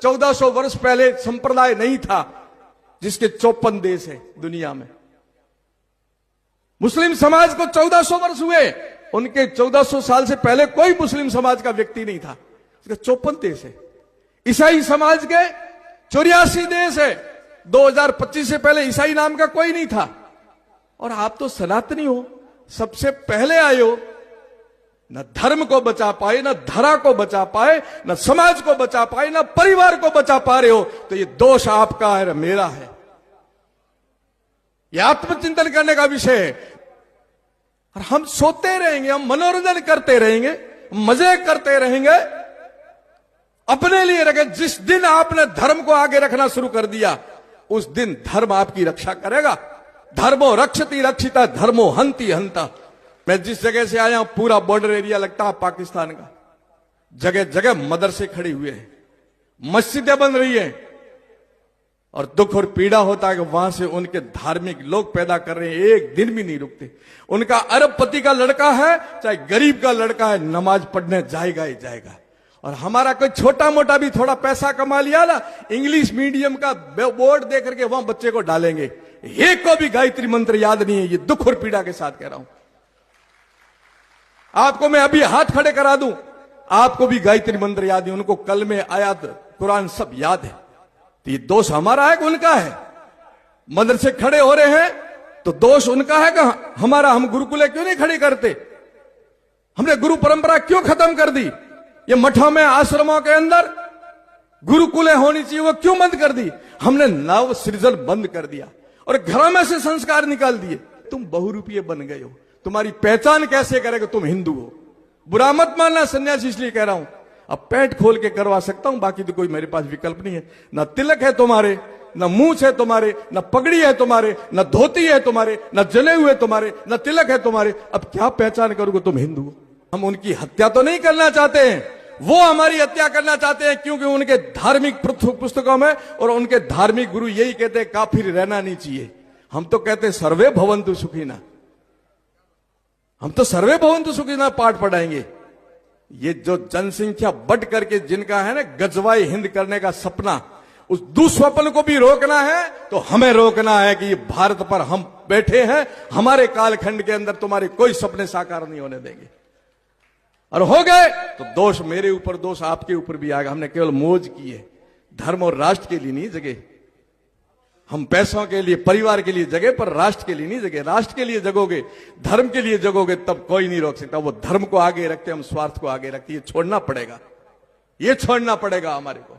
1400 वर्ष पहले संप्रदाय नहीं था जिसके 54 देश है दुनिया में। मुस्लिम समाज को 1400 वर्ष हुए, उनके 1400 साल से पहले कोई मुस्लिम समाज का व्यक्ति नहीं था, उसके 54 देश है। ईसाई समाज के 84 देश है, 2025 से पहले ईसाई नाम का कोई नहीं था। और आप तो सनातनी हो, सबसे पहले आए हो, न धर्म को बचा पाए, न धरा को बचा पाए, न समाज को बचा पाए, न परिवार को बचा पा रहे हो, तो ये दोष आपका है, मेरा है। ये आत्मचिंतन करने का विषय है। और हम सोते रहेंगे, हम मनोरंजन करते रहेंगे, मजे करते रहेंगे, अपने लिए रखे। जिस दिन आपने धर्म को आगे रखना शुरू कर दिया, उस दिन धर्म आपकी रक्षा करेगा। धर्मो रक्षति रक्षिता, धर्मो हंति हंता। मैं जिस जगह से आया हूं, पूरा बॉर्डर एरिया लगता है पाकिस्तान का। जगह जगह मदरसे खड़े हुए हैं, मस्जिदें बन रही हैं, और दुख और पीड़ा होता है कि वहां से उनके धार्मिक लोग पैदा कर रहे हैं, एक दिन भी नहीं रुकते। उनका अरबपति का लड़का है, चाहे गरीब का लड़का है, नमाज पढ़ने जाएगा ही जाएगा। और हमारा कोई छोटा मोटा भी थोड़ा पैसा कमा लिया ना, इंग्लिश मीडियम का बोर्ड दे करके वहां बच्चे को डालेंगे। एक को भी गायत्री मंत्र याद नहीं है, ये दुख और पीड़ा के साथ कह रहा हूं। आपको मैं अभी हाथ खड़े करा दूं, आपको भी गायत्री मंत्र याद है, उनको कल में आयात कुरान सब याद है। तो ये दोष हमारा है कि उनका है? मदरसे खड़े हो रहे हैं तो दोष उनका है कि हमारा? हम गुरुकुले क्यों नहीं खड़े करते? हमने गुरु परंपरा क्यों खत्म कर दी? ये मठों में, आश्रमों के अंदर गुरुकुले होनी चाहिए, वो क्यों बंद कर दी? हमने नव सृजन बंद कर दिया और घरों में से संस्कार निकाल दिए। तुम बहुरूपीय बन गए हो, तुम्हारी पहचान कैसे करेगा तुम हिंदू हो? बुरा मत मानना सन्यासी, इसलिए कह रहा हूं। अब पेट खोल के करवा सकता हूं, बाकी तो कोई मेरे पास विकल्प नहीं है। ना तिलक है तुम्हारे, न मूछ है तुम्हारे, न पगड़ी है तुम्हारे, न धोती है तुम्हारे, न जले हुए तुम्हारे, न तिलक है तुम्हारे। अब क्या पहचान करोगे तुम हिंदू हो? हम उनकी हत्या तो नहीं करना चाहते हैं, वो हमारी हत्या करना चाहते हैं, क्योंकि उनके धार्मिक पुस्तकों में और उनके धार्मिक गुरु यही कहते हैं काफिर रहना नहीं चाहिए। हम तो कहते हैं सर्वे भवन्तु सुखिनः, हम तो सर्वे भवन्तु सुखिनः पाठ पढ़ाएंगे। ये जो जनसंख्या बढ़ करके जिनका है ना गजवाई हिंद करने का सपना, उस दुस्वप्न को भी रोकना है तो हमें रोकना है कि ये भारत पर हम बैठे हैं, हमारे कालखंड के अंदर तुम्हारे कोई सपने साकार नहीं होने देंगे। और हो गए तो दोष मेरे ऊपर, दोष आपके ऊपर भी आएगा। हमने केवल मौज की है, धर्म और राष्ट्र के लिए नहीं जगे। हम पैसों के लिए, परिवार के लिए जगे, पर राष्ट्र के लिए नहीं जगे। राष्ट्र के लिए जगोगे, धर्म के लिए जगोगे, तब कोई नहीं रोक सकता। वो धर्म को आगे रखते, हम स्वार्थ को आगे रखते। ये छोड़ना पड़ेगा, ये छोड़ना पड़ेगा हमारे को।